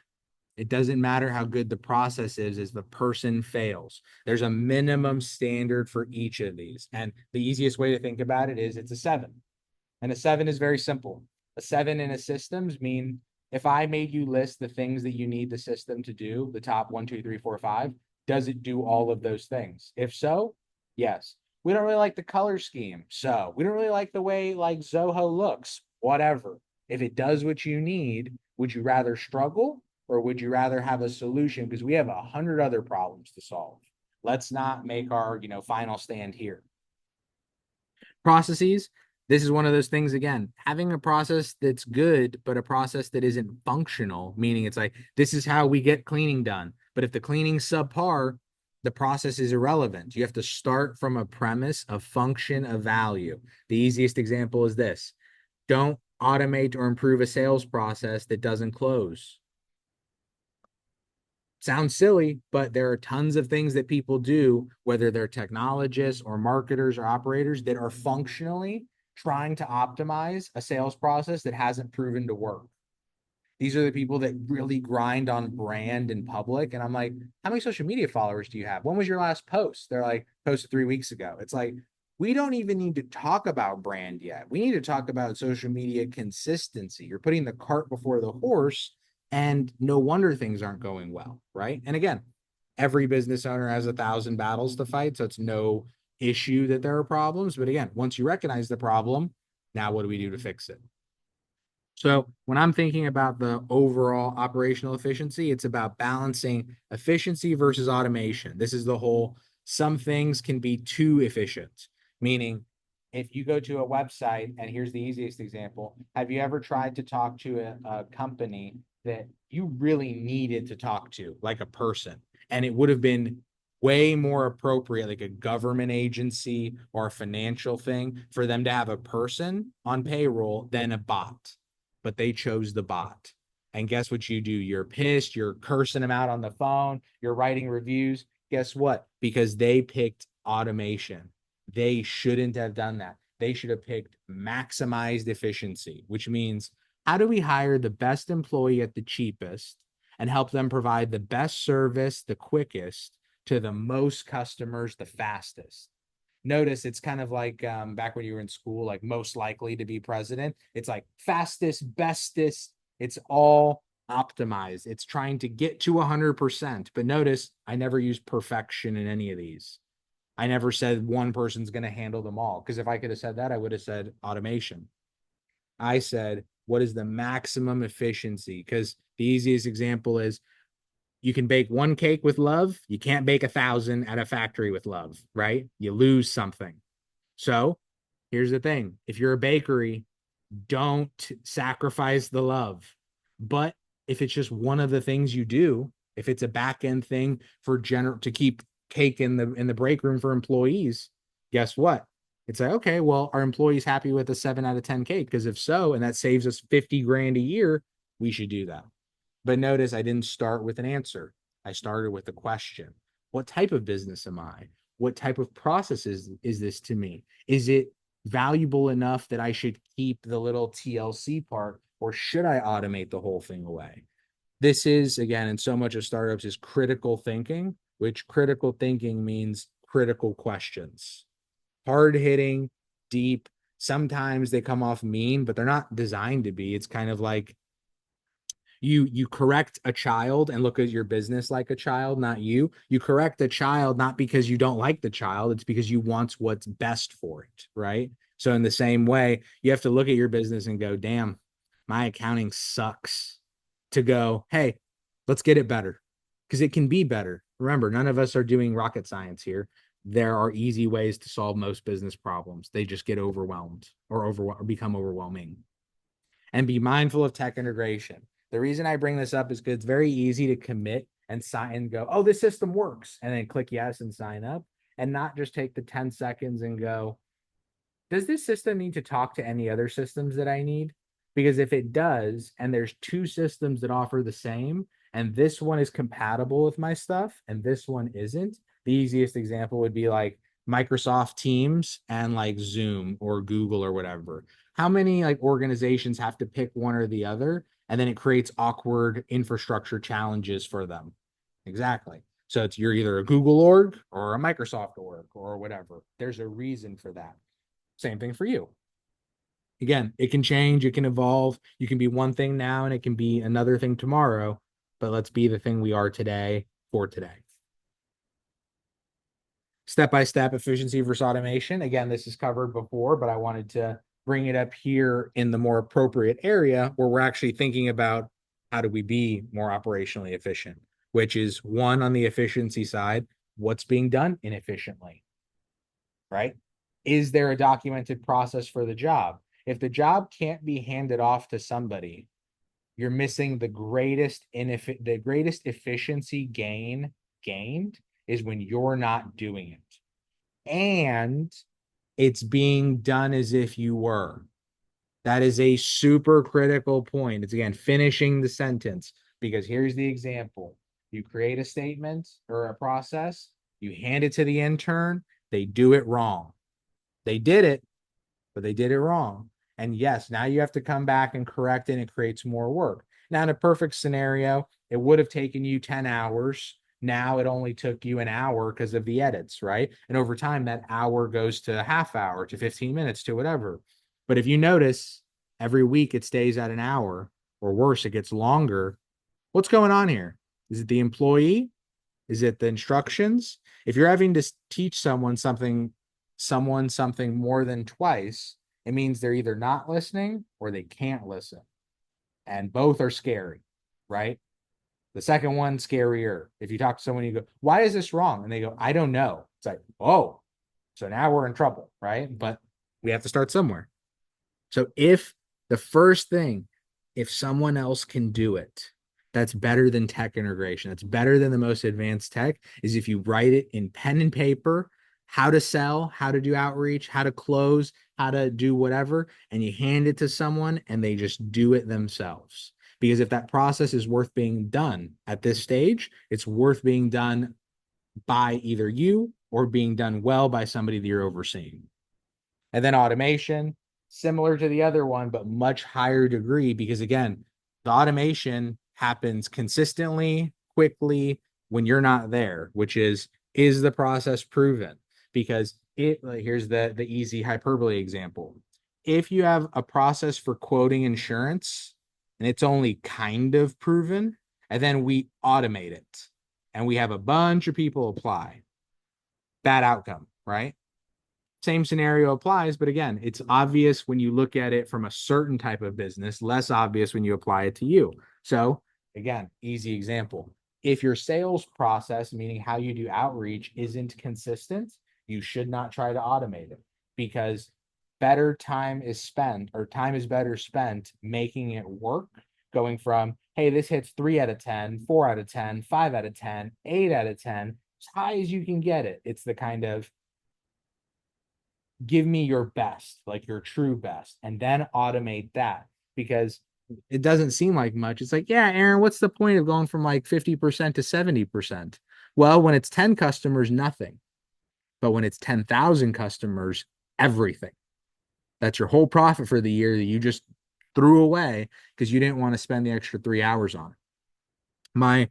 It doesn't matter how good the process is as the person fails. There's a minimum standard for each of these. And the easiest way to think about it is it's a 7. And a 7 is very simple. A 7 in a systems mean if I made you list the things that you need the system to do, the top 1, 2, 3, 4, 5, does it do all of those things? If so, yes. We don't really like the color scheme. So we don't really like the way like Zoho looks, whatever. If it does what you need, would you rather struggle or would you rather have a solution? Because we have 100 other problems to solve. Let's not make our, final stand here. Processes. This is one of those things, again, having a process that's good, but a process that isn't functional, meaning it's like, this is how we get cleaning done. But if the cleaning's subpar, the process is irrelevant. You have to start from a premise of function of value. The easiest example is this. Don't automate or improve a sales process that doesn't close. Sounds silly, but there are tons of things that people do, whether they're technologists or marketers or operators, that are functionally trying to optimize a sales process that hasn't proven to work. These are the people that really grind on brand in public. And I'm like, how many social media followers do you have? When was your last post? They're like, posted 3 weeks ago. It's like, we don't even need to talk about brand yet. We need to talk about social media consistency. You're putting the cart before the horse, and no wonder things aren't going well, right? And again, every business owner has 1,000 battles to fight, so it's no issue that there are problems. But again, once you recognize the problem, now what do we do to fix it? So when I'm thinking about the overall operational efficiency, it's about balancing efficiency versus automation. This is the whole, some things can be too efficient, meaning if you go to a website, and here's the easiest example, have you ever tried to talk to a company that you really needed to talk to, like a person, and it would have been way more appropriate, like a government agency or a financial thing, for them to have a person on payroll than a bot? But they chose the bot. And guess what you do? You're pissed. You're cursing them out on the phone. You're writing reviews. Guess what? Because they picked automation. They shouldn't have done that. They should have picked maximized efficiency, which means how do we hire the best employee at the cheapest and help them provide the best service, the quickest, to the most customers, the fastest? Notice it's kind of like back when you were in school, like most likely to be president. It's like fastest, bestest. It's all optimized. It's trying to get to 100%. But notice I never use perfection in any of these. I never said one person's going to handle them all. Because if I could have said that, I would have said automation. I said, what is the maximum efficiency? Because the easiest example is you can bake one cake with love. You can't bake 1,000 at a factory with love, right? You lose something. So here's the thing. If you're a bakery, don't sacrifice the love. But if it's just one of the things you do, if it's a back end thing for to keep cake in the break room for employees, guess what? It's like, okay, well, are employees happy with a 7 out of 10 cake? Because if so, and that saves us 50 grand a year, we should do that. But notice I didn't start with an answer. I started with a question. What type of business am I? What type of process is this to me? Is it valuable enough that I should keep the little TLC part, or should I automate the whole thing away? This is, again, in so much of startups is critical thinking, which critical thinking means critical questions. Hard hitting, deep. Sometimes they come off mean, but they're not designed to be. It's kind of like you correct a child and look at your business like a child, not you. You correct a child not because you don't like the child, it's because you want what's best for it, right? So in the same way, you have to look at your business and go, damn, my accounting sucks. To go, hey, let's get it better, because it can be better. Remember, none of us are doing rocket science here. There are easy ways to solve most business problems. They just get overwhelmed or become overwhelming. And be mindful of tech integration. The reason I bring this up is because it's very easy to commit and sign and go, oh, this system works, and then click yes and sign up, and not just take the 10 seconds and go, does this system need to talk to any other systems that I need? Because if it does, and there's two systems that offer the same, and this one is compatible with my stuff, and this one isn't, the easiest example would be like Microsoft Teams and like Zoom or Google or whatever. How many like organizations have to pick one or the other? And then it creates awkward infrastructure challenges for them. Exactly. So it's you're either a Google org or a Microsoft org or whatever. There's a reason for that. Same thing for you. Again, it can change, it can evolve. You can be one thing now and it can be another thing tomorrow, but let's be the thing we are today for today. Step-by-step efficiency versus automation. Again, this is covered before, but I wanted to bring it up here in the more appropriate area where we're actually thinking about how do we be more operationally efficient, which is one on the efficiency side, what's being done inefficiently, right? Is there a documented process for the job? If the job can't be handed off to somebody, you're missing the greatest efficiency gained is when you're not doing it. And it's being done as if you were. That is a super critical point. It's again finishing the sentence, because here's the example. You create a statement or a process, you hand it to the intern, they do it wrong. They did it, but they did it wrong. And yes, now you have to come back and correct it, and it creates more work. Now, in a perfect scenario, it would have taken you 10 hours. Now it only took you an hour because of the edits, right? And over time, that hour goes to a half hour, to 15 minutes, to whatever. But if you notice, every week it stays at an hour, or worse, it gets longer. What's going on here? Is it the employee? Is it the instructions? If you're having to teach someone something more than twice, it means they're either not listening or they can't listen. And both are scary, right? The second one, scarier. If you talk to someone, you go, why is this wrong? And they go, I don't know. It's like, oh, so now we're in trouble, right? But we have to start somewhere. So if the first thing, if someone else can do it, that's better than tech integration. That's better than the most advanced tech, is if you write it in pen and paper, how to sell, how to do outreach, how to close, how to do whatever, and you hand it to someone and they just do it themselves. Because if that process is worth being done at this stage, it's worth being done by either you or being done well by somebody that you're overseeing. And then automation, similar to the other one, but much higher degree, because again, the automation happens consistently, quickly when you're not there, which is the process proven? Because here's the easy hyperbole example. If you have a process for quoting insurance and it's only kind of proven, and then we automate it and we have a bunch of people apply, bad outcome, right? Same scenario applies, but again, it's obvious when you look at it from a certain type of business, less obvious when you apply it to you. So again, easy example. If your sales process, meaning how you do outreach, isn't consistent, you should not try to automate it, because better time is spent, or time is better spent making it work, going from, hey, this hits 3 out of 10, 4 out of 10, 5 out of 10, 8 out of 10, as high as you can get it. It's the kind of give me your best, like your true best, and then automate that, because it doesn't seem like much. It's like, yeah, Aaron, what's the point of going from like 50% to 70%? Well, when it's 10 customers, nothing. But when it's 10,000 customers, everything. That's your whole profit for the year that you just threw away because you didn't want to spend the extra 3 hours on it. My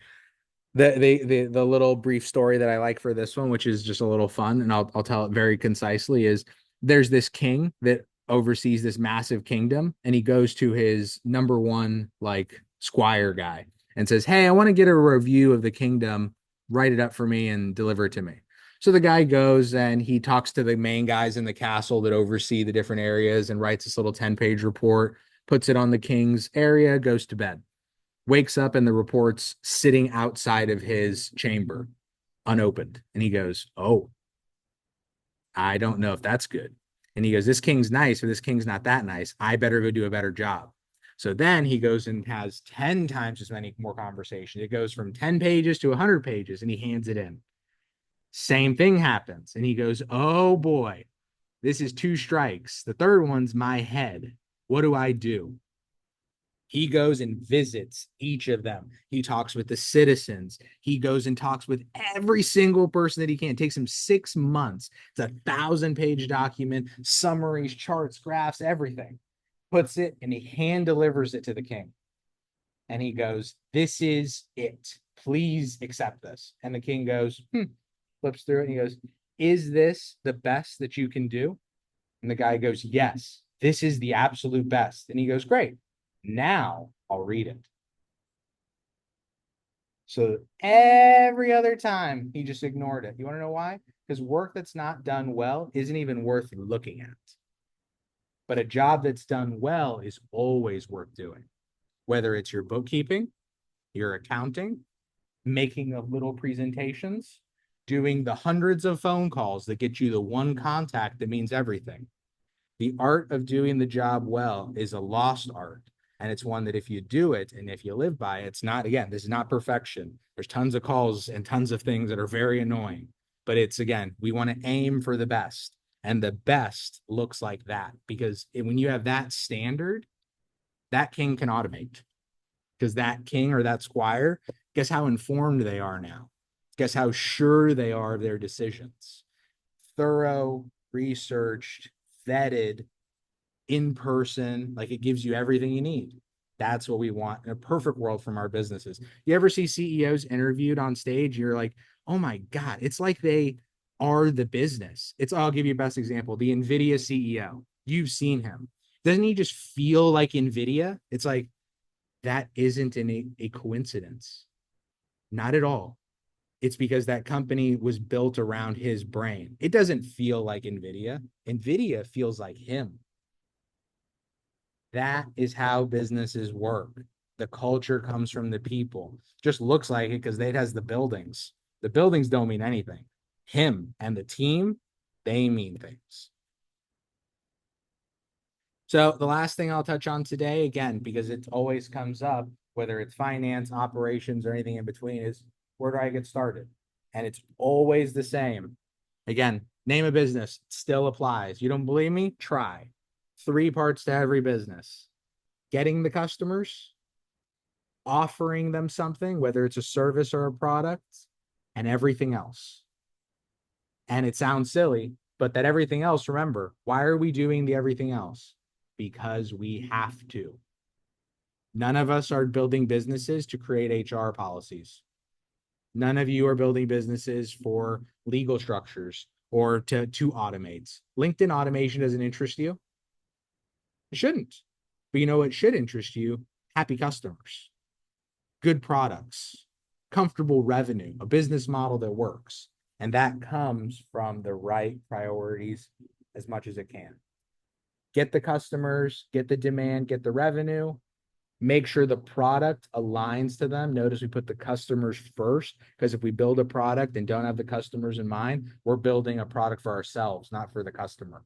the little brief story that I like for this one, which is just a little fun, and I'll tell it very concisely, is there's this king that oversees this massive kingdom, and he goes to his number one like squire guy and says, "Hey, I want to get a review of the kingdom. Write it up for me and deliver it to me." So the guy goes and he talks to the main guys in the castle that oversee the different areas and writes this little 10-page report, puts it on the king's area, goes to bed, wakes up, and the report's sitting outside of his chamber, unopened. And he goes, "Oh, I don't know if that's good." And he goes, "This king's nice, or this king's not that nice. I better go do a better job." So then he goes and has 10 times as many more conversations. It goes from 10 pages to 100 pages, and he hands it in. Same thing happens. And he goes, "Oh boy, this is 2 strikes. The third one's my head. What do I do?" He goes and visits each of them. He talks with the citizens. He goes and talks with every single person that he can. It takes him 6 months. It's a 1,000-page document, summaries, charts, graphs, everything. Puts it and he hand delivers it to the king. And he goes, "This is it. Please accept this." And the king goes, flips through it, and he goes, "Is this the best that you can do?" And the guy goes, "Yes, this is the absolute best." And he goes, "Great. Now I'll read it." So every other time he just ignored it. You want to know why? Because work that's not done well isn't even worth looking at. But a job that's done well is always worth doing. Whether it's your bookkeeping, your accounting, making of little presentations, doing the hundreds of phone calls that get you the one contact that means everything. The art of doing the job well is a lost art. And it's one that if you do it and if you live by it, it's not, again, this is not perfection. There's tons of calls and tons of things that are very annoying. But it's, again, we want to aim for the best. And the best looks like that, because when you have that standard, that king can automate. Because that king or that squire, guess how informed they are now? Guess how sure they are of their decisions? Thorough, researched, vetted, in person, like it gives you everything you need. That's what we want in a perfect world from our businesses. You ever see CEOs interviewed on stage? You're like, oh my God, it's like they are the business. I'll give you a best example, the NVIDIA CEO. You've seen him. Doesn't he just feel like NVIDIA? It's like, that isn't a coincidence. Not at all. It's because that company was built around his brain. It doesn't feel like NVIDIA. NVIDIA feels like him. That is how businesses work. The culture comes from the people. Just looks like it because it has the buildings. The buildings don't mean anything. Him and the team, they mean things. So the last thing I'll touch on today, again, because it always comes up, whether it's finance, operations, or anything in between, is where do I get started? And it's always the same. Again, name a business, still applies. You don't believe me? Try. 3 parts to every business: getting the customers, offering them something, whether it's a service or a product, and everything else. And it sounds silly, but that everything else, remember, why are we doing the everything else? Because we have to. None of us are building businesses to create HR policies. None of you are building businesses for legal structures or to automate. LinkedIn automation doesn't interest you. It shouldn't. But you know what should interest you? Happy customers, good products, comfortable revenue, a business model that works. And that comes from the right priorities as much as it can. Get the customers, get the demand, get the revenue, make sure the product aligns to them. Notice we put the customers first, because if we build a product and don't have the customers in mind, we're building a product for ourselves, not for the customer.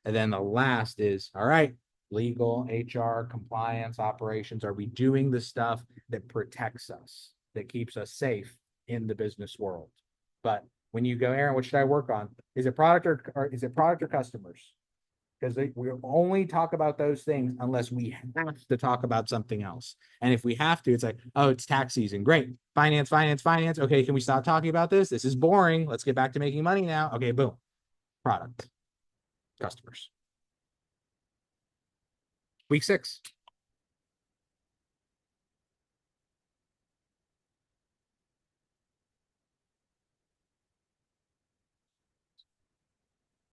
And then the last is, all right, legal, HR, compliance, operations. Are we doing the stuff that protects us, that keeps us safe in the business world? But when you go, Aaron, what should I work on? Is it product or is it product or customers? Because we only talk about those things unless we have to talk about something else. And if we have to, it's like, oh, it's tax season. Great. Finance, finance, finance. Okay, can we stop talking about this? This is boring. Let's get back to making money now. Okay, boom. Product, customers. Week 6.